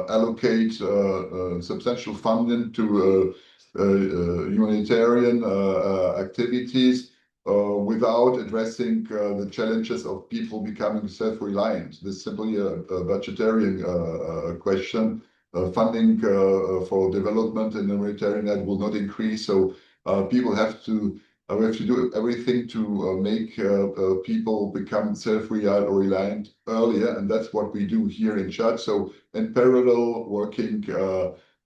allocate substantial funding to humanitarian activities without addressing the challenges of people becoming self-reliant. This is simply a budgetary question. Funding for development in humanitarian aid will not increase, so people have to we have to do everything to make people become self-reliant or reliant earlier, and that's what we do here in Chad. So in parallel, working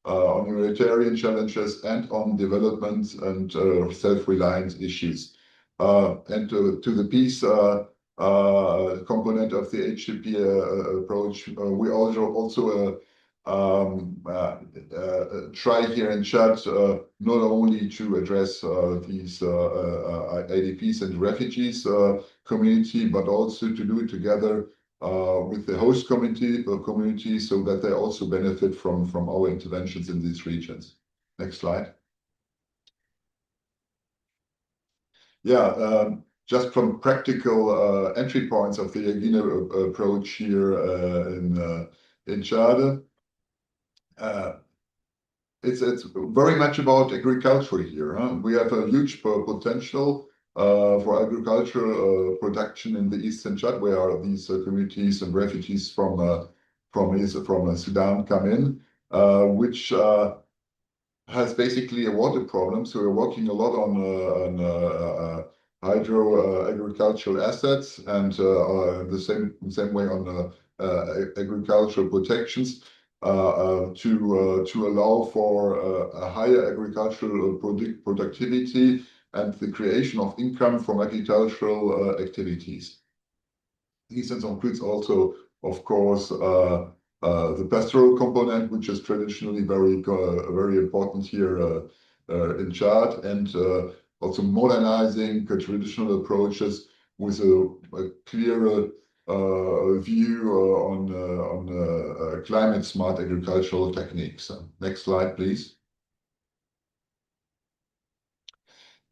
on humanitarian challenges and on development and self-reliance issues. And to the peace component of the HCP approach, we also try here in Chad not only to address these IDPs and refugees community, but also to do it together with the host community so that they also benefit from our interventions in these regions. Next slide. Yeah, just from practical entry points of the Agina approach here in Chad. It's very much about agriculture here. We have a huge potential for agricultural production in the eastern Chad, where these communities and refugees from Sudan come in, which has basically a water problem. So we're working a lot on hydro agricultural assets and the same way on agricultural protections to allow for a higher agricultural productivity and the creation of income from agricultural activities. This includes also, of course, the pastoral component, which is traditionally very important here in Chad, and also modernizing traditional approaches with a clearer view on climate smart agricultural techniques. Next slide, please.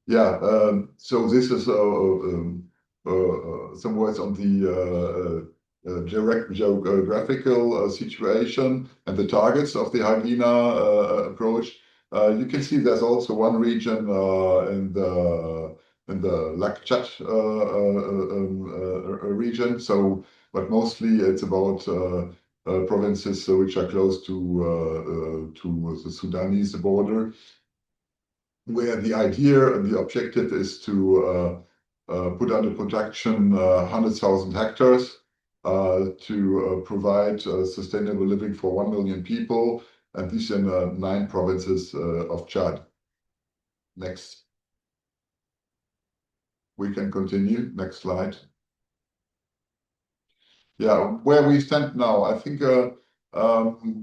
Yeah, so this is some words on the geographical situation and the targets of the Hagina approach. You can see there's also one region in the Lac Chad region. So, but mostly it's about provinces which are close to the Sudanese border, where the idea and the objective is to put under production 100,000 hectares to provide sustainable living for 1 million people, and these in 9 provinces of Chad. Next. We can continue. Next slide. Yeah, where we stand now, I think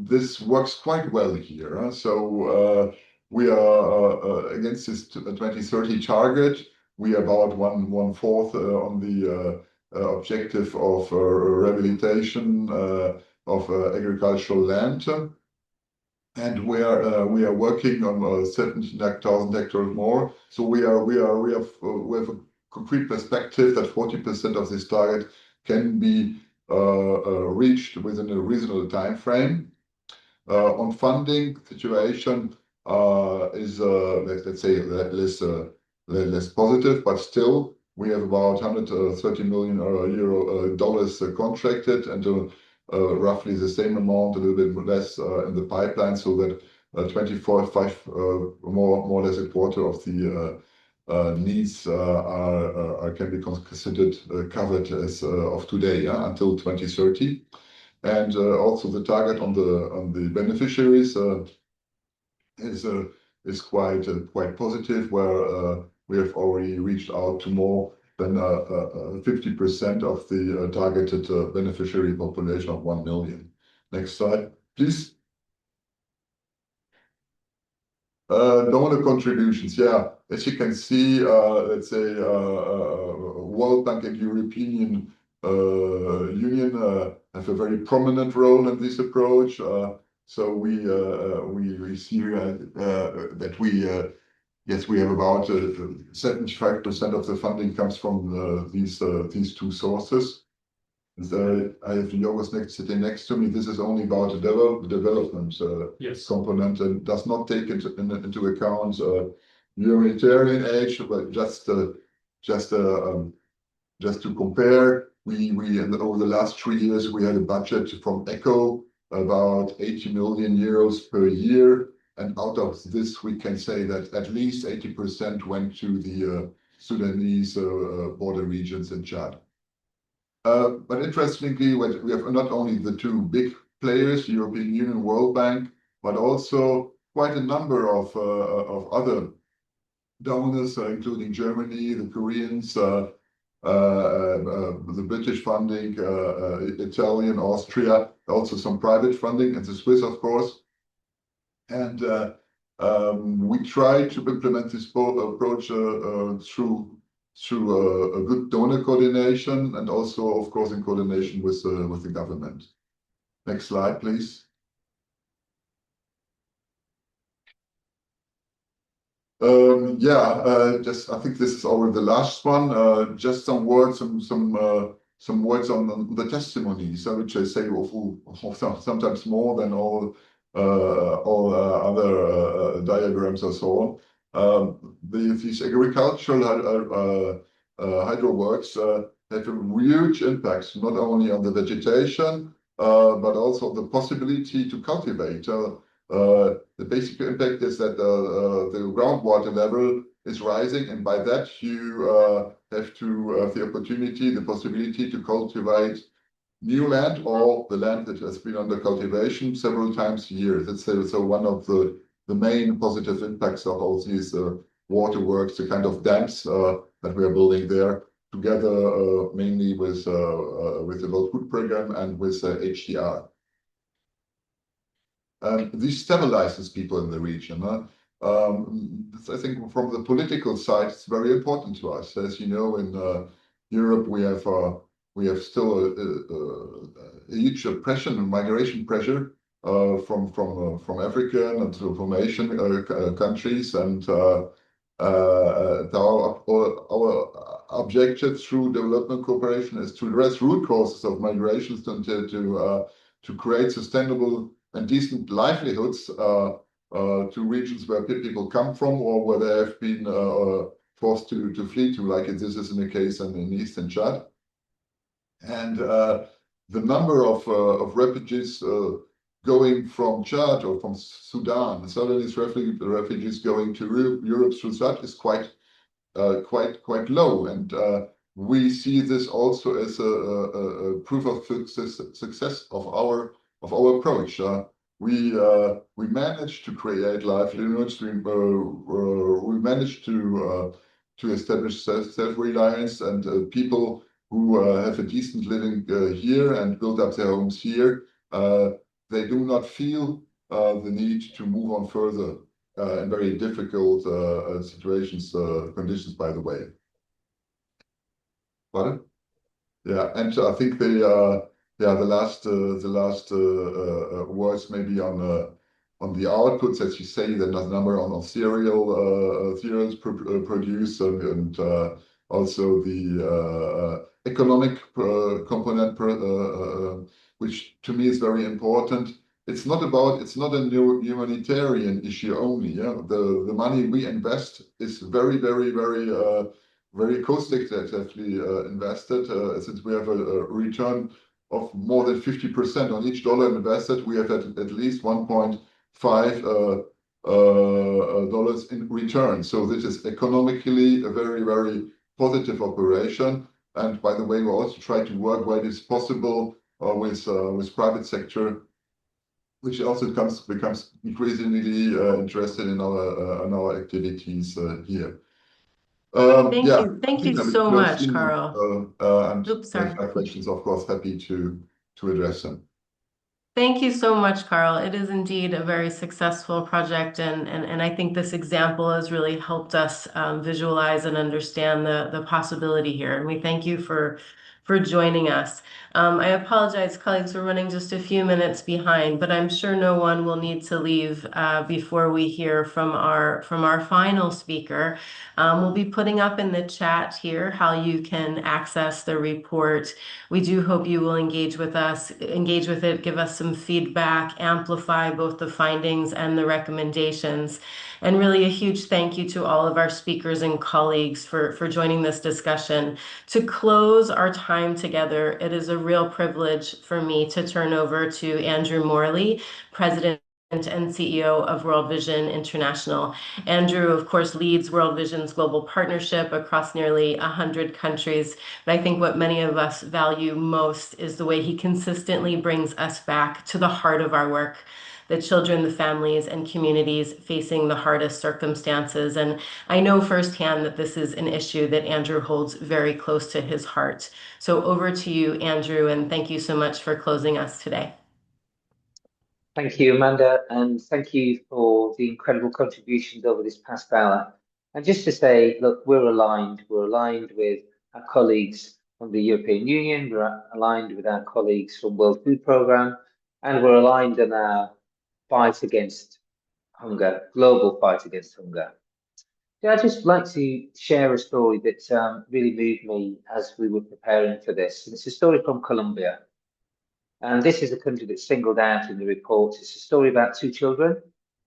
this works quite well here. So we are against this 2030 target. We are about one fourth on the objective of rehabilitation of agricultural land, and we are working on 17,000 hectares more. So we have a concrete perspective that 40% of this target can be reached within a reasonable time frame. On funding, situation is let's say less positive, but still we have about 130 million dollars contracted, and roughly the same amount, a little bit less in the pipeline, so that 24.5 more or less a quarter of the needs can be considered covered as of today, until 2030. And also the target on the beneficiaries is quite positive, where we have already reached out to more than 50% of the targeted beneficiary population of 1 million. Next slide, please. Donor contributions, yeah. As you can see, let's say World Bank and European Union have a very prominent role in this approach. So we see that yes, we have about 75% of the funding comes from these two sources. I have Yorgos sitting next to me. This is only about the development component and does not take into account humanitarian aid, but just to compare, over the last 3 years we had a budget from ECHO about 80 million euros per year, and out of this we can say that at least 80% went to the Sudanese border regions in Chad. But interestingly, we have not only the two big players, European Union, World Bank, but also quite a number of other donors, including Germany, the Koreans, the British funding, Italian, Austria, also some private funding, and the Swiss, of course. And we try to implement this approach through a good donor coordination and also, of course, in coordination with the government. Next slide, please. Just I think this is already the last one. Just some words, some words on the testimonies, which I say sometimes more than all other diagrams or so on. These agricultural hydro works have a huge impact, not only on the vegetation, but also the possibility to cultivate. The basic impact is that the groundwater level is rising, and by that you have the opportunity, the possibility to cultivate new land or the land that has been under cultivation several times a year. That's so one of the main positive impacts of all these waterworks, the kind of dams that we are building there, together mainly with the World Food Program and with HDR. This stabilizes people in the region. I think from the political side, it's very important to us. As you know, in Europe, we have still a huge oppression and migration pressure from African and from Asian countries, and our objective through development cooperation is to address root causes of migrations and to create sustainable and decent livelihoods to regions where people come from or where they have been forced to flee to, like this is in the case in Eastern Chad. And the number of refugees going from Chad or from Sudan, Sudanese refugees going to Europe through Chad is quite low, and we see this also as a proof of success of our approach. We managed to create livelihoods. We managed to establish self-reliance, and people who have a decent living here and build up their homes here, they do not feel the need to move on further in very difficult conditions, by the way. Pardon? Yeah, and I think the last words maybe on the outputs, as you say, the number on cereals produced, and also the economic component, which to me is very important. It's not a new humanitarian issue only. Yeah, the money we invest is very cost effectively invested. Since we have a return of more than 50% on each dollar invested, we have at least 1.5 dollars in return. So this is economically a very positive operation. And by the way, we also try to work where it is possible with private sector, which also becomes increasingly interested in our activities here.
Thank you so much, Carl.
And
Oops, sorry.
if my questions, of course, happy to address them.
Thank you so much, Carl. It is indeed a very successful project, and I think this example has really helped us visualize and understand the possibility here. And we thank you for joining us. I apologize, colleagues, we're running just a few minutes behind, but I'm sure no one will need to leave before we hear from our final speaker. We'll be putting up in the chat here how you can access the report. We do hope you will engage with us, engage with it, give us some feedback, amplify both the findings and the recommendations. And really a huge thank you to all of our speakers and colleagues for joining this discussion. To close our time together, it is a real privilege for me to turn over to Andrew Morley, President and CEO of World Vision International. Andrew, of course, leads World Vision's global partnership across nearly 100 countries. But I think what many of us value most is the way he consistently brings us back to the heart of our work, the children, the families, and communities facing the hardest circumstances. And I know firsthand that this is an issue that Andrew holds very close to his heart. So over to you, Andrew, and thank you so much for closing us today.
Thank you, Amanda, and thank you for the incredible contributions over this past hour. And just to say, look, we're aligned with our colleagues from the European Union, we're aligned with our colleagues from World Food Programme, and we're aligned in our fight against hunger, global fight against hunger. Yeah, I'd just like to share a story that really moved me as we were preparing for this. And it's a story from Colombia. And this is a country that's singled out in the report. It's a story about two children,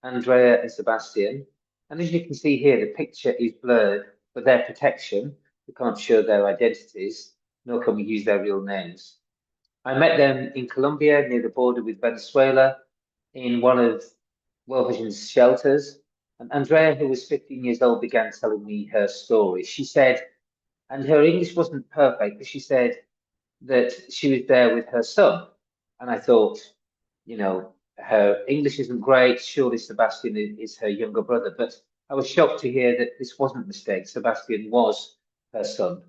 Andrea and Sebastian. And as you can see here, the picture is blurred for their protection. We can't show their identities, nor can we use their real names. I met them in Colombia near the border with Venezuela in one of World Vision's shelters. And Andrea, who was 15 years old, began telling me her story. She said, and her English wasn't perfect, but she said that she was there with her son. And I thought, you know, her English isn't great. Surely Sebastian is her younger brother. But I was shocked to hear that this wasn't a mistake. Sebastian was her son.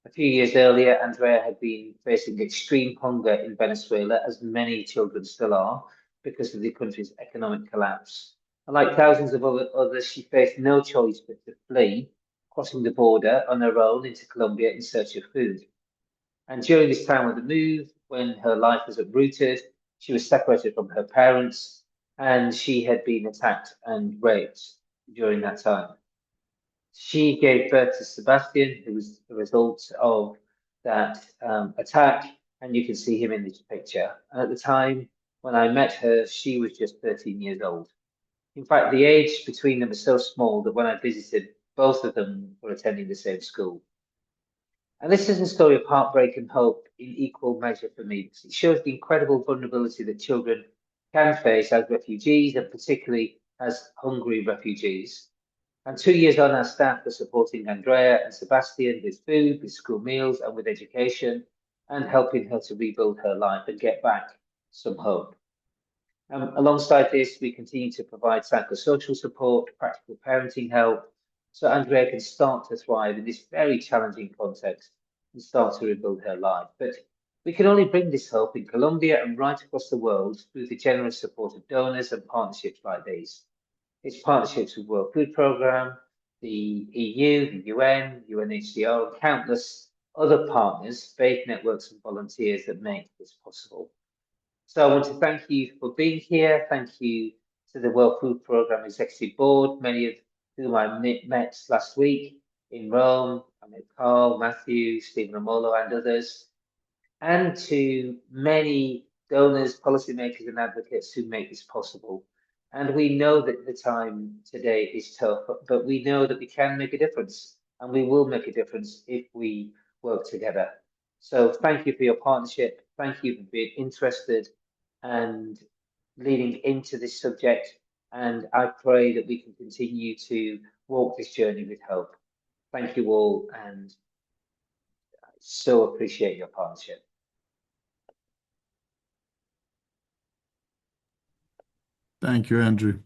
A few years earlier, Andrea had been facing extreme hunger in Venezuela, as many children still are, because of the country's economic collapse. And like thousands of others, she faced no choice but to flee, crossing the border on her own into Colombia in search of food. And during this time of the move, when her life was uprooted, she was separated from her parents, and she had been attacked and raped during that time. She gave birth to Sebastian, who was the result of that attack, and you can see him in this picture. And at the time when I met her, she was just 13 years old. In fact, the age between them was so small that when I visited, both of them were attending the same school. And this is a story of heartbreak and hope in equal measure for me, because it shows the incredible vulnerability that children can face as refugees, and particularly as hungry refugees. And 2 years on, our staff are supporting Andrea and Sebastian with food, with school meals, and with education, and helping her to rebuild her life and get back some hope. Alongside this, we continue to provide psychosocial support, practical parenting help, so Andrea can start to thrive in this very challenging context and start to rebuild her life. But we can only bring this hope in Colombia and right across the world through the generous support of donors and partnerships like these. It's partnerships with World Food Programme, the EU, the UN, UNHCR, and countless other partners, faith networks and volunteers that make this possible. So I want to thank you for being here. Thank you to the World Food Programme Executive Board, many of whom I met last week in Rome. I met Carl, Matthew, Stephen Amolo, and others, and to many donors, policymakers, and advocates who make this possible. And we know that the time today is tough, but we know that we can make a difference, and we will make a difference if we work together. So thank you for your partnership. Thank you for being interested and leading into this subject. And I pray that we can continue to walk this journey with hope. Thank you all, and I so appreciate your partnership.
Thank you, Andrew.